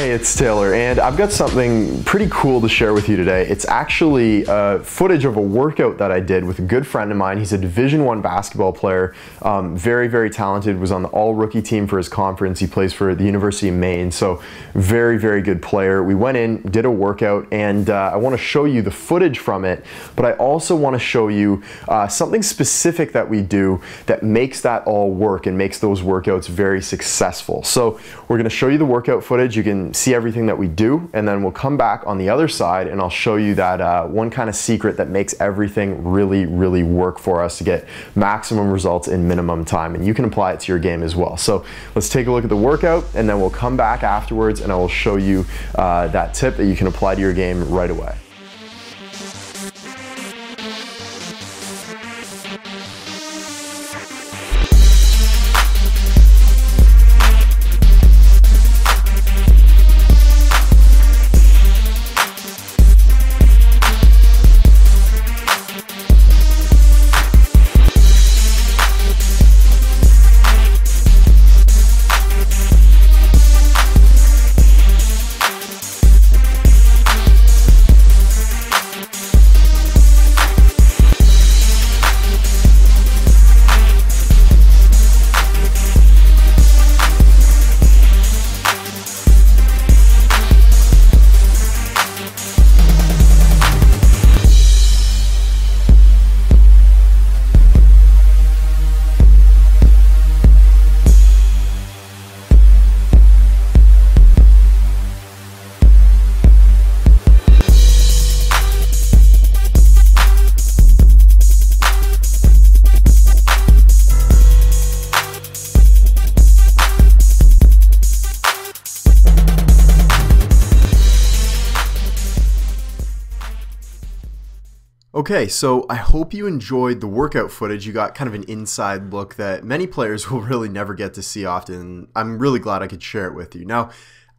Hey, it's Taylor, and I've got something pretty cool to share with you today. It's actually footage of a workout that I did with a good friend of mine. He's a Division I basketball player, very, very talented, was on the all-rookie team for his conference. He plays for the University of Maine, so very, very good player. We went in, did a workout, and I want to show you the footage from it, but I also want to show you something specific that we do that makes that all work and makes those workouts very successful. So we're going to show you the workout footage. You can see everything that we do, and then we'll come back on the other side and I'll show you that one kind of secret that makes everything really, really work for us to get maximum results in minimum time, and you can apply it to your game as well. So let's take a look at the workout, and then we'll come back afterwards and I will show you that tip that you can apply to your game right away. Okay, so I hope you enjoyed the workout footage. You got kind of an inside look that many players will really never get to see often. I'm really glad I could share it with you. Now,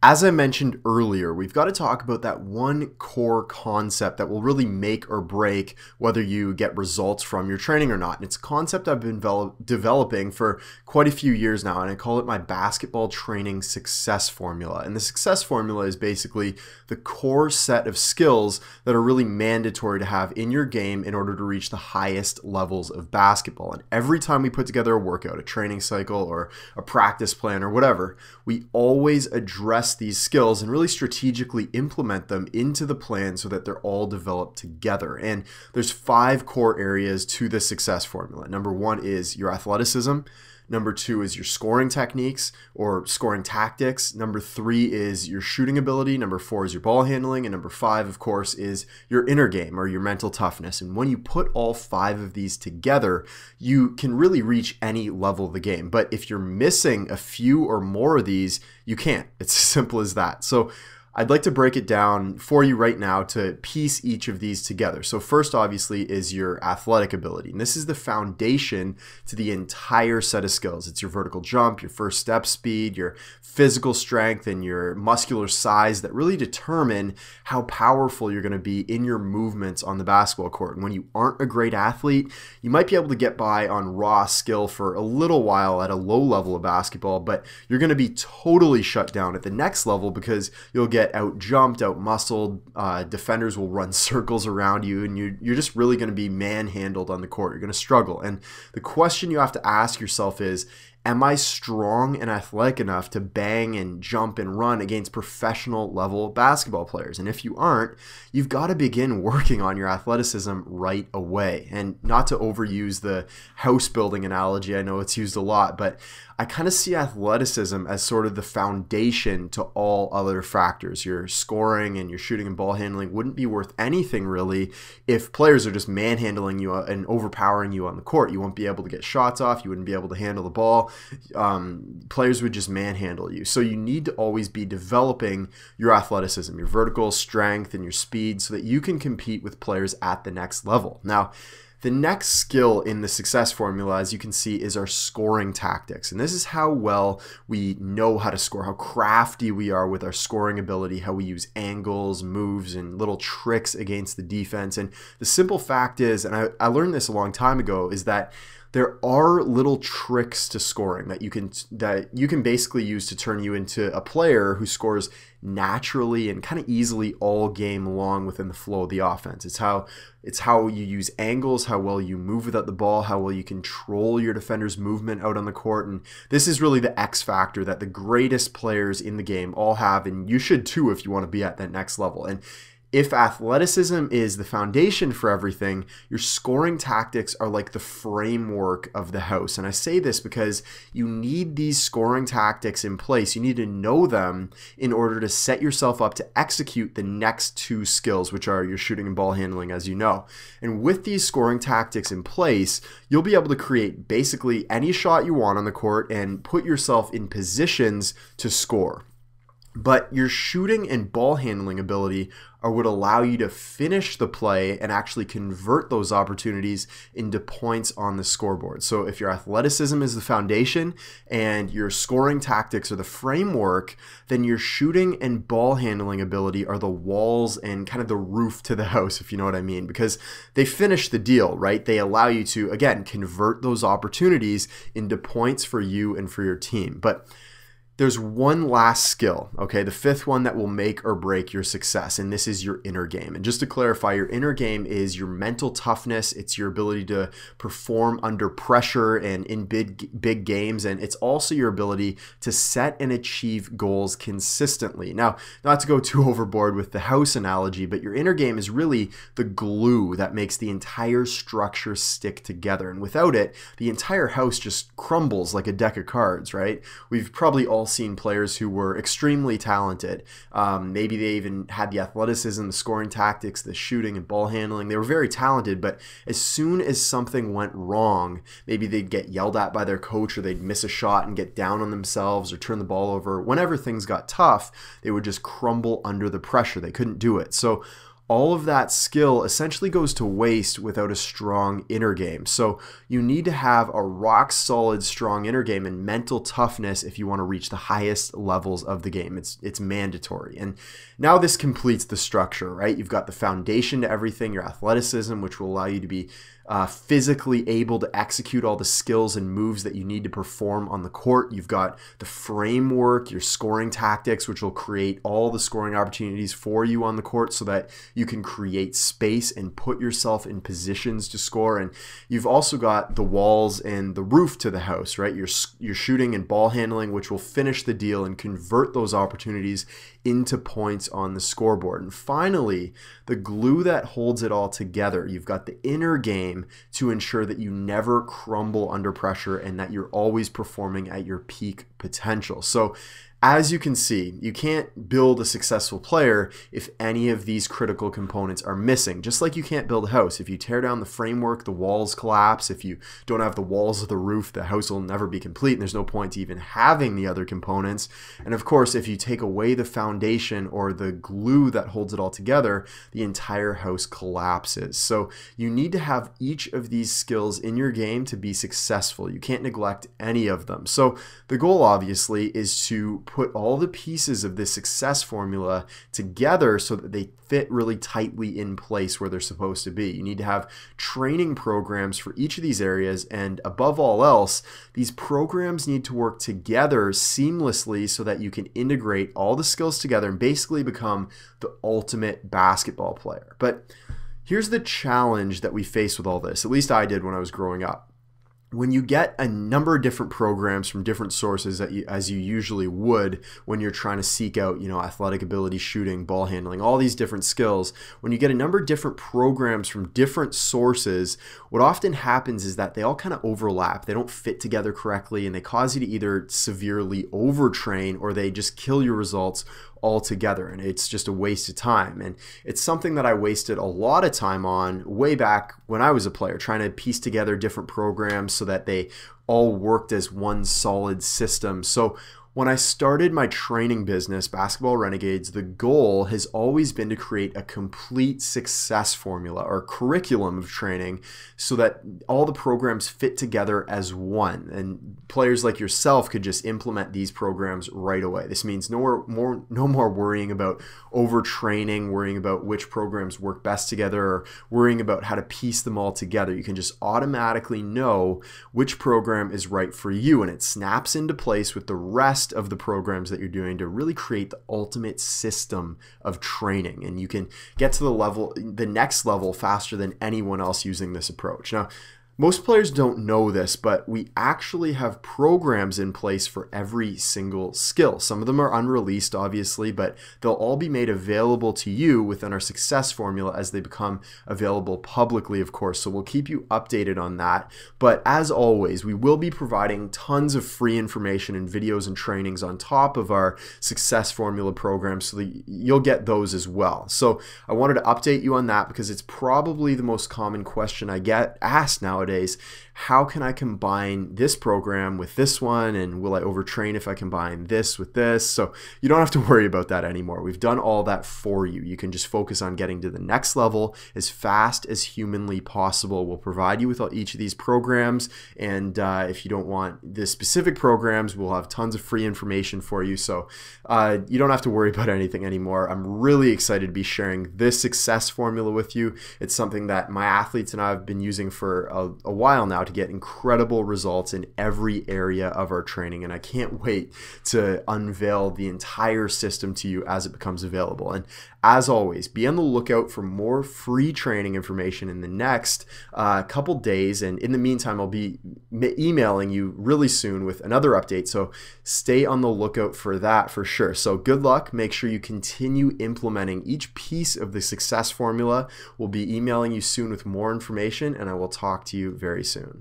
as I mentioned earlier, we've got to talk about that one core concept that will really make or break whether you get results from your training or not. And it's a concept I've been developing for quite a few years now, and I call it my basketball training success formula. And the success formula is basically the core set of skills that are really mandatory to have in your game in order to reach the highest levels of basketball. And every time we put together a workout, a training cycle, or a practice plan, or whatever, we always address these skills and really strategically implement them into the plan so that they're all developed together. And there's 5 core areas to the success formula. Number 1 is your athleticism. Number 2 is your scoring techniques or scoring tactics. Number 3 is your shooting ability. Number 4 is your ball handling. And number 5, of course, is your inner game or your mental toughness. And when you put all 5 of these together, you can really reach any level of the game. But if you're missing a few or more of these, you can't. It's as simple as that. So I'd like to break it down for you right now to piece each of these together. So first, obviously, is your athletic ability. And this is the foundation to the entire set of skills. It's your vertical jump, your first step speed, your physical strength, and your muscular size that really determine how powerful you're going to be in your movements on the basketball court. And when you aren't a great athlete, you might be able to get by on raw skill for a little while at a low level of basketball, but you're going to be totally shut down at the next level because you'll get out jumped, out muscled, defenders will run circles around you, and you're just really going to be manhandled on the court. You're going to struggle. And the question you have to ask yourself is, am I strong and athletic enough to bang and jump and run against professional level basketball players? And if you aren't, you've got to begin working on your athleticism right away. And not to overuse the house building analogy, I know it's used a lot, but I kind of see athleticism as sort of the foundation to all other factors. Your scoring and your shooting and ball handling wouldn't be worth anything really if players are just manhandling you and overpowering you on the court. You won't be able to get shots off. You wouldn't be able to handle the ball. Players would just manhandle you. So you need to always be developing your athleticism, your vertical strength, and your speed so that you can compete with players at the next level. Now, the next skill in the success formula, as you can see, is our scoring tactics. And this is how well we know how to score, how crafty we are with our scoring ability, how we use angles, moves, and little tricks against the defense. And the simple fact is, and I learned this a long time ago, is that there are little tricks to scoring that you can basically use to turn you into a player who scores naturally and kind of easily all game long within the flow of the offense. It's how you use angles, how well you move without the ball, how well you control your defender's movement out on the court. And this is really the X factor that the greatest players in the game all have, and you should too if you want to be at that next level. And if athleticism is the foundation for everything, your scoring tactics are like the framework of the house. And I say this because you need these scoring tactics in place. You need to know them in order to set yourself up to execute the next two skills, which are your shooting and ball handling, as you know. And with these scoring tactics in place, you'll be able to create basically any shot you want on the court and put yourself in positions to score. But your shooting and ball handling ability are what allow you to finish the play and actually convert those opportunities into points on the scoreboard. So if your athleticism is the foundation and your scoring tactics are the framework, then your shooting and ball handling ability are the walls and kind of the roof to the house, if you know what I mean, because they finish the deal, right? They allow you to, again, convert those opportunities into points for you and for your team. But there's one last skill, okay, the fifth one that will make or break your success, and this is your inner game. And just to clarify, your inner game is your mental toughness. It's your ability to perform under pressure and in big games, and it's also your ability to set and achieve goals consistently. Now, not to go too overboard with the house analogy, but your inner game is really the glue that makes the entire structure stick together. And without it, the entire house just crumbles like a deck of cards, right? We've probably all seen players who were extremely talented. Maybe they even had the athleticism, the scoring tactics, the shooting and ball handling. They were very talented, but as soon as something went wrong, maybe they'd get yelled at by their coach, or they'd miss a shot and get down on themselves or turn the ball over. Whenever things got tough, they would just crumble under the pressure. They couldn't do it. So all of that skill essentially goes to waste without a strong inner game. So you need to have a rock solid, strong inner game and mental toughness if you want to reach the highest levels of the game. It's mandatory. And now this completes the structure, right? You've got the foundation to everything, your athleticism, which will allow you to be physically able to execute all the skills and moves that you need to perform on the court. You've got the framework, your scoring tactics, which will create all the scoring opportunities for you on the court so that you can create space and put yourself in positions to score. And you've also got the walls and the roof to the house, right? Your shooting and ball handling, which will finish the deal and convert those opportunities into points on the scoreboard. And finally, the glue that holds it all together. You've got the inner game to ensure that you never crumble under pressure and that you're always performing at your peak potential. So as you can see, you can't build a successful player if any of these critical components are missing. Just like you can't build a house. If you tear down the framework, the walls collapse. If you don't have the walls of the roof, the house will never be complete, and there's no point to even having the other components. And of course, if you take away the foundation or the glue that holds it all together, the entire house collapses. So you need to have each of these skills in your game to be successful. You can't neglect any of them. So the goal, obviously, is to put all the pieces of this success formula together so that they fit really tightly in place where they're supposed to be. You need to have training programs for each of these areas, and above all else, these programs need to work together seamlessly so that you can integrate all the skills together and basically become the ultimate basketball player. But here's the challenge that we face with all this, at least I did when I was growing up. When you get a number of different programs from different sources as you usually would when you're trying to seek out, athletic ability, shooting, ball handling, all these different skills, when you get a number of different programs from different sources, what often happens is that they all kind of overlap. They don't fit together correctly, and they cause you to either severely overtrain or they just kill your results altogether, and it's just a waste of time. And it's something that I wasted a lot of time on way back when I was a player, trying to piece together different programs so that they all worked as one solid system. So when I started my training business, Basketball Renegades, the goal has always been to create a complete success formula or curriculum of training so that all the programs fit together as one. And players like yourself could just implement these programs right away. This means no more worrying about overtraining, worrying about which programs work best together, or worrying about how to piece them all together. You can just automatically know which program is right for you, and it snaps into place with the rest rest of the programs that you're doing to really create the ultimate system of training. And you can get to the next level faster than anyone else using this approach. Now, most players don't know this, but we actually have programs in place for every single skill. Some of them are unreleased, obviously, but they'll all be made available to you within our success formula as they become available publicly, of course. So we'll keep you updated on that. But as always, we will be providing tons of free information and videos and trainings on top of our success formula programs, so that you'll get those as well. So I wanted to update you on that because it's probably the most common question I get asked nowadays. How can I combine this program with this one, and will I overtrain if I combine this with this? So you don't have to worry about that anymore. We've done all that for you. You can just focus on getting to the next level as fast as humanly possible. We'll provide you with each of these programs, and if you don't want the specific programs, we'll have tons of free information for you. So you don't have to worry about anything anymore. I'm really excited to be sharing this success formula with you. It's something that my athletes and I have been using for a while now to get incredible results in every area of our training, and I can't wait to unveil the entire system to you as it becomes available. And as always, be on the lookout for more free training information in the next couple days, and in the meantime, I'll be emailing you really soon with another update, so stay on the lookout for that for sure. So good luck. Make sure you continue implementing each piece of the success formula. We'll be emailing you soon with more information, and I will talk to you very soon.